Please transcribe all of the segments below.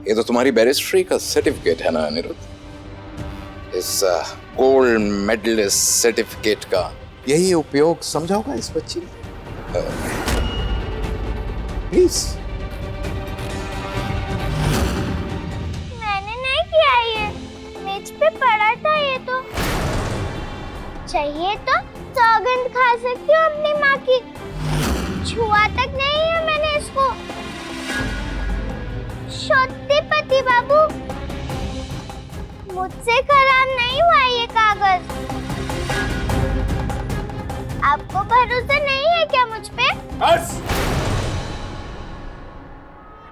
ये तो तुम्हारी बैरिस्ट्री का सर्टिफिकेट है ना अनिरुद्ध? इस गोल्ड मेडलिस्ट सर्टिफिकेट का यही उपयोग समझा होगा इस बच्ची ने। प्लीज। मैंने नहीं किया, ये मेज पे पड़ा था। ये तो चाहिए तो सौगंध खा सकती हूँ अपनी माँ की। छुआ तक नहीं है मैंने इसको। पति बाबू, मुझसे खराब नहीं हुआ ये कागज। आपको भरोसा नहीं है क्या मुझ पे? बस।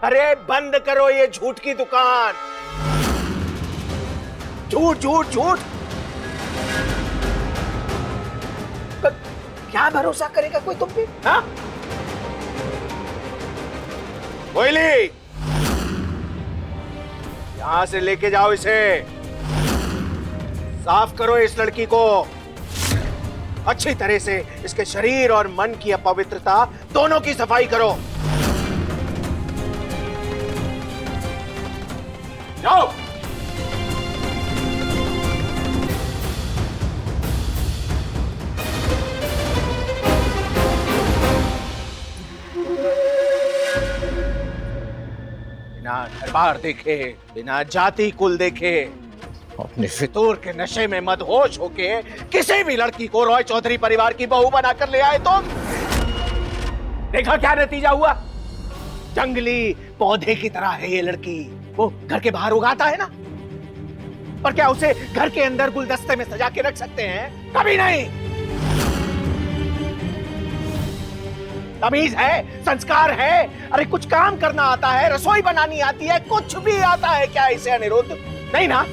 अरे बंद करो ये झूठ की दुकान। झूठ झूठ झूठ। क्या भरोसा करेगा कोई तुम पे? हाँ? कोयली, यहां से लेके जाओ इसे। साफ करो इस लड़की को अच्छी तरह से। इसके शरीर और मन की अपवित्रता दोनों की सफाई करो। जाओ। बिना दरबार देखे, बिना जाति कुल देखे, अपने फितूर के नशे में मदहोश होके किसी भी लड़की को रॉय चौधरी परिवार की बहू बनाकर ले आए तुम। देखा क्या नतीजा हुआ? जंगली पौधे की तरह है ये लड़की। वो घर के बाहर उगाता है ना, पर क्या उसे घर के अंदर गुलदस्ते में सजा के रख सकते हैं? कभी नहीं। तमीज है, संस्कार है, अरे कुछ काम करना आता है, रसोई बनानी आती है, कुछ भी आता है क्या इसे अनिरुद्ध? नहीं ना?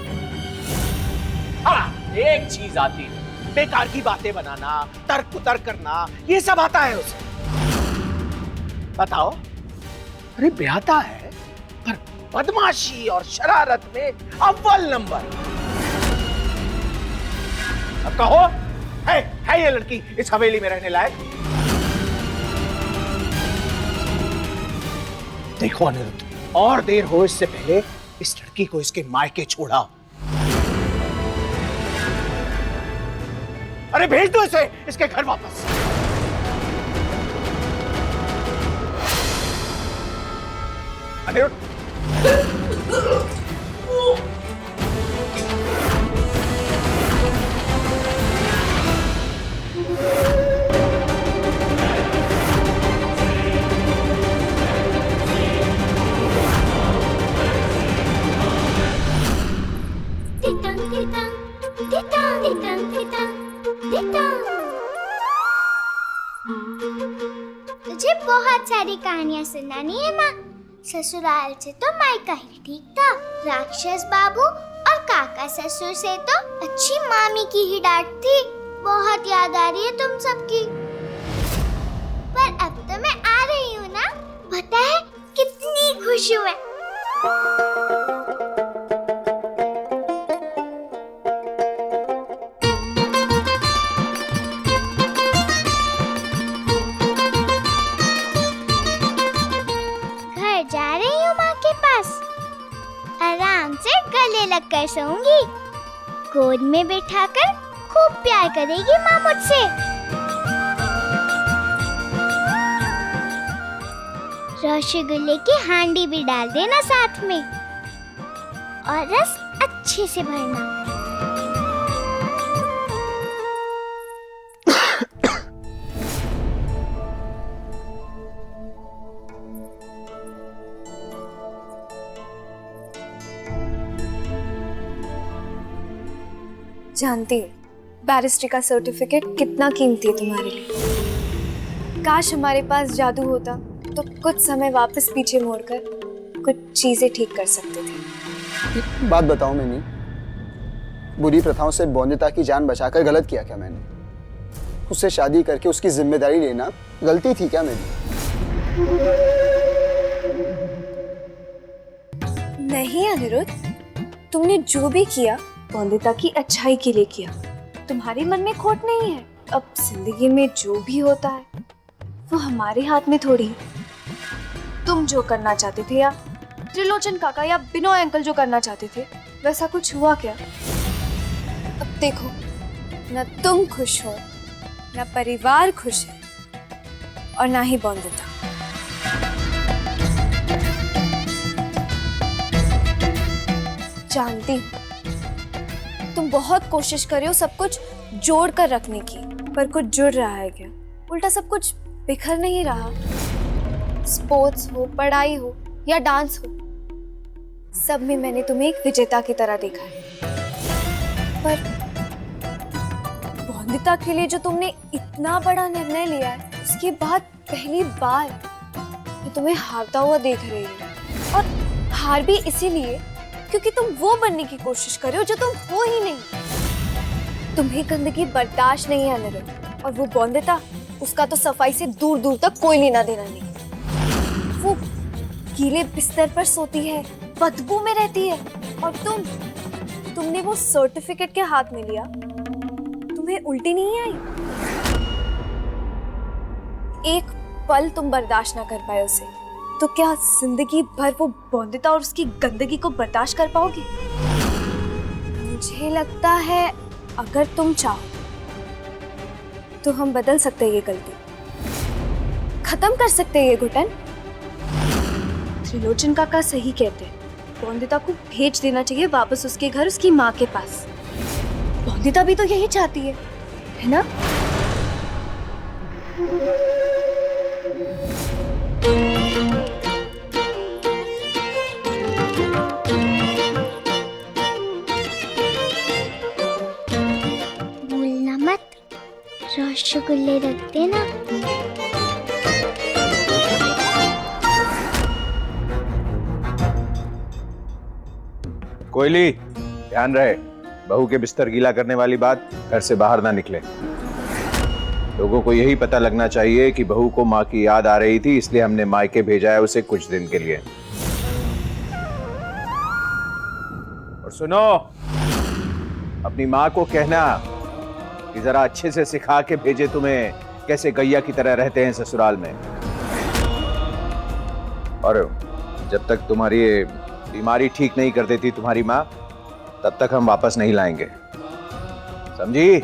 हाँ, एक चीज आती है, बेकार की बातें बनाना, तर्क कुतर्क करना, ये सब आता है उसे। बताओ, अरे ब्याहता है पर बदमाशी और शरारत में अव्वल नंबर। अब कहो, है ये लड़की इस हवेली में रहने लायक? देखो अनिरुद्ध, और देर हो इससे पहले इस लड़की को इसके मायके छोड़ाओ। अरे भेज दो इसे इसके घर वापस। अनिरुद्ध, तुझे बहुत सारी कहानियां सुनानी है माँ। ससुराल से तो मायका ही ठीक था। राक्षस बाबू और काका ससुर से तो अच्छी मामी की ही डांट थी। बहुत याद आ रही है तुम सबकी। पर अब तो मैं आ रही हूँ ना, पता है कितनी खुश हूँ मैं। आराम से गले लगकर सोऊंगी। गोद में बिठाकर खूब प्यार करेगी माँ मुझसे। रसगुल्ले की हांडी भी डाल देना साथ में और रस अच्छे से भरना। जानती हूँ बैरिस्ट्री का सर्टिफिकेट कितना कीमती है तुम्हारे लिए। काश हमारे पास जादू होता तो कुछ समय वापस पीछे मोड़कर कुछ चीजें ठीक कर सकते थे। बात बताओ मैंने, बुरी प्रथाओं से बौंदिता की जान बचाकर गलत किया क्या मैंने? उससे शादी करके उसकी जिम्मेदारी लेना गलती थी क्या मेरी? नहीं अनिरुद्ध, तुमने जो भी किया बौंदिता की अच्छाई के लिए किया। तुम्हारे मन में खोट नहीं है। अब जिंदगी में जो भी होता है वो हमारे हाथ में थोड़ी। तुम जो करना चाहते थे या त्रिलोचन काका या बिनोय अंकल जो करना चाहते थे वैसा कुछ हुआ क्या? अब देखो, ना तुम खुश हो, ना परिवार खुश है, और ना ही बॉन्दिता। जानती हूँ तुम बहुत कोशिश कर रहे हो सब कुछ जोड़ कर रखने की, पर कुछ जुड़ रहा है क्या? उल्टा सब कुछ बिखर नहीं रहा। स्पोर्ट्स हो, पढ़ाई हो या डांस हो, सब में मैंने तुम्हें एक विजेता की तरह देखा है। पर बॉन्दिता के लिए जो तुमने इतना बड़ा निर्णय लिया है, उसके बाद पहली बार मैं तुम्हें हारता हुआ देख रही हूँ। और हार भी इसीलिए क्योंकि तुम वो बनने की कोशिश कर रहे हो जो तुम हो ही नहीं। तुम्हें गंदगी बर्दाश्त नहीं है अनिरुद्ध, और वो बॉन्दिता, उसका तो सफाई से दूर दूर तक कोई लेना देना नहीं। वो गीले बिस्तर पर सोती है, बदबू में रहती है, और तुमने वो सर्टिफिकेट के हाथ में लिया, तुम्हें उल्टी नहीं आई? एक पल तुम बर्दाश्त ना कर पाए उसे, तो क्या जिंदगी भर वो बॉन्दिता और उसकी गंदगी को बर्दाश्त कर पाओगे? मुझे लगता है अगर तुम चाहो तो हम बदल सकते हैं ये गलती, खत्म कर सकते हैं ये घुटन। त्रिलोचन काका सही कहते हैं, बॉन्दिता को भेज देना चाहिए वापस उसके घर, उसकी माँ के पास। बॉन्दिता भी तो यही चाहती है ना? भूलना मत, रसगुल्ले रख देना। कोयली, ध्यान रहे, बहू के बिस्तर गीला करने वाली बात घर से बाहर ना निकले। लोगों को यही पता लगना चाहिए कि बहू को माँ की याद आ रही थी, इसलिए हमने मायके भेजा है उसे कुछ दिन के लिए। और सुनो, अपनी माँ को कहना कि जरा अच्छे से सिखा के भेजे तुम्हें, कैसे गैया की तरह रहते हैं ससुराल में। और जब तक तुम्हारी बीमारी ठीक नहीं कर देती तुम्हारी माँ, तब तक हम वापस नहीं लाएंगे, समझी?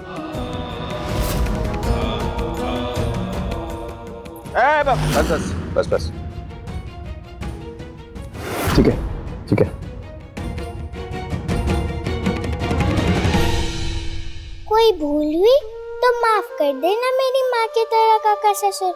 बस बस बस बस, ठीक है, ठीक है। कोई भूल हुई तो माफ कर देना मेरी माँ की तरह काका ससुर।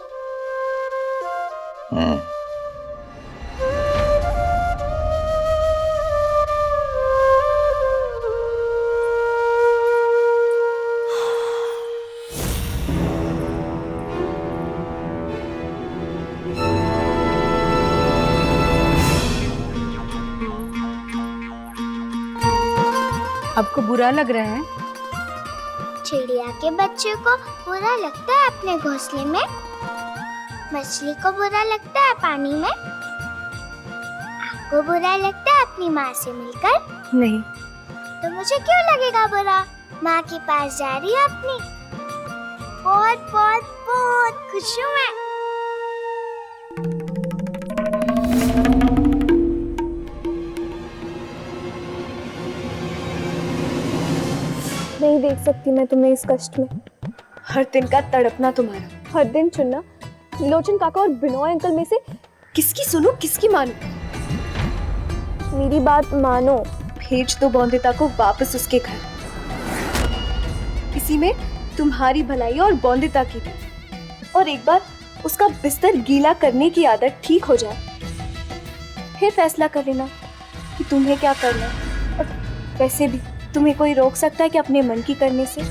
आपको बुरा लग रहा है? चिड़िया के बच्चे को बुरा लगता है अपने घोंसले में, मछली को बुरा लगता है पानी में, आपको बुरा लगता है अपनी माँ से मिलकर? नहीं। तो मुझे क्यों लगेगा बुरा? माँ के पास जा रही है अपनी। बहुत बहुत बहुत खुश हूँ मैं। नहीं देख सकती मैं तुम्हें इस कष्ट में। हर दिन का तड़पना तुम्हारा, हर दिन चुनना त्रिलोचन काका और बिनोय अंकल में से किसकी सुनूं, किसकी मानूं? मेरी बात मानो, भेज दो बॉन्दिता को वापस उसके घर। इसी में तुम्हारी भलाई और बॉन्दिता की भी। और एक बार उसका बिस्तर गीला करने की आदत ठीक हो जाए, फिर फैसला कर लेना कि तुम्हें क्या करना है। और वैसे भी तुम्हें कोई रोक सकता है कि अपने मन की करने से?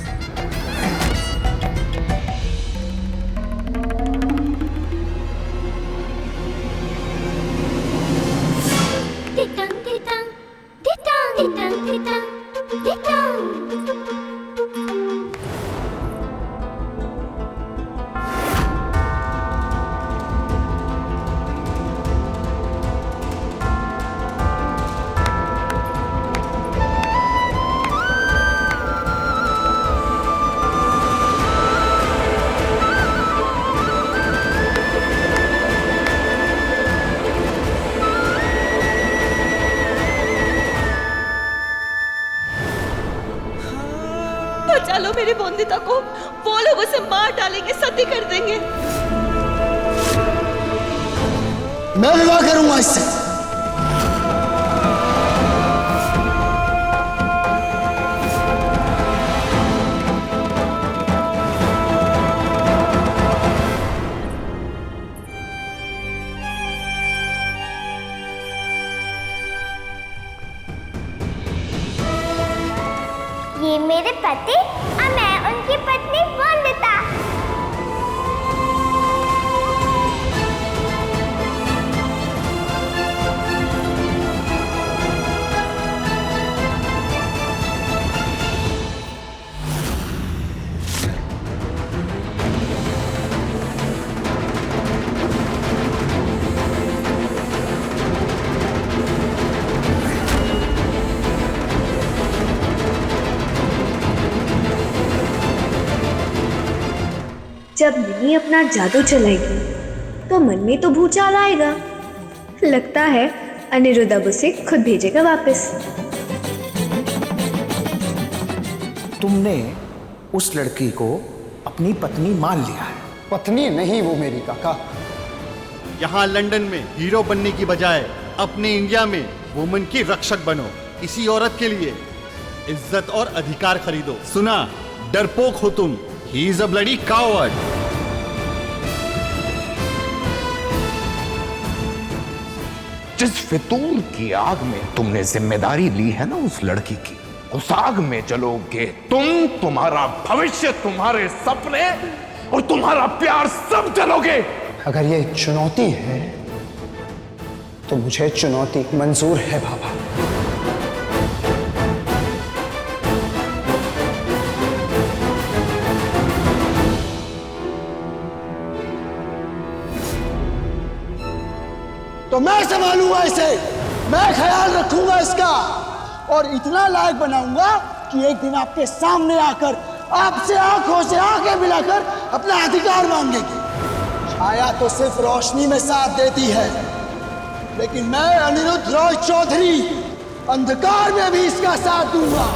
तितंग तितंग तितंग तितंग तितंग तितंग। बचा लो मेरी बोंदिता को, वो लोग उसे मार डालेंगे, सती कर देंगे। मैं विवाह करूंगा इससे। ये मेरे पति और मैं उनकी पत्नी वंदिता। जब मिनी अपना जादू चलाएगी तो मन में तो भूचाल आएगा। लगता है अनिरुद्ध अब उसे खुद भेजेगा वापस। तुमने उस लड़की को अपनी पत्नी मान लिया है। पत्नी नहीं वो मेरी, काका। यहाँ लंदन में हीरो बनने की बजाय अपने इंडिया में वुमन की रक्षक बनो। इसी औरत के लिए इज्जत और अधिकार खरीदो। सुना, डरपोक हो तुम। He is a bloody coward. जिस फितूर की आग में तुमने जिम्मेदारी ली है ना उस लड़की की, उस आग में जलोगे तुम, तुम्हारा भविष्य, तुम्हारे सपने और तुम्हारा प्यार सब जलोगे। अगर ये चुनौती है तो मुझे चुनौती मंजूर है बाबा। तो मैं संभालूंगा इसे, मैं ख्याल रखूंगा इसका और इतना लायक बनाऊंगा कि एक दिन आपके सामने आकर आपसे आंखों से आंखें मिलाकर अपना अधिकार मांगेगी। छाया तो सिर्फ रोशनी में साथ देती है, लेकिन मैं अनिरुद्ध रॉय चौधरी अंधकार में भी इसका साथ दूंगा।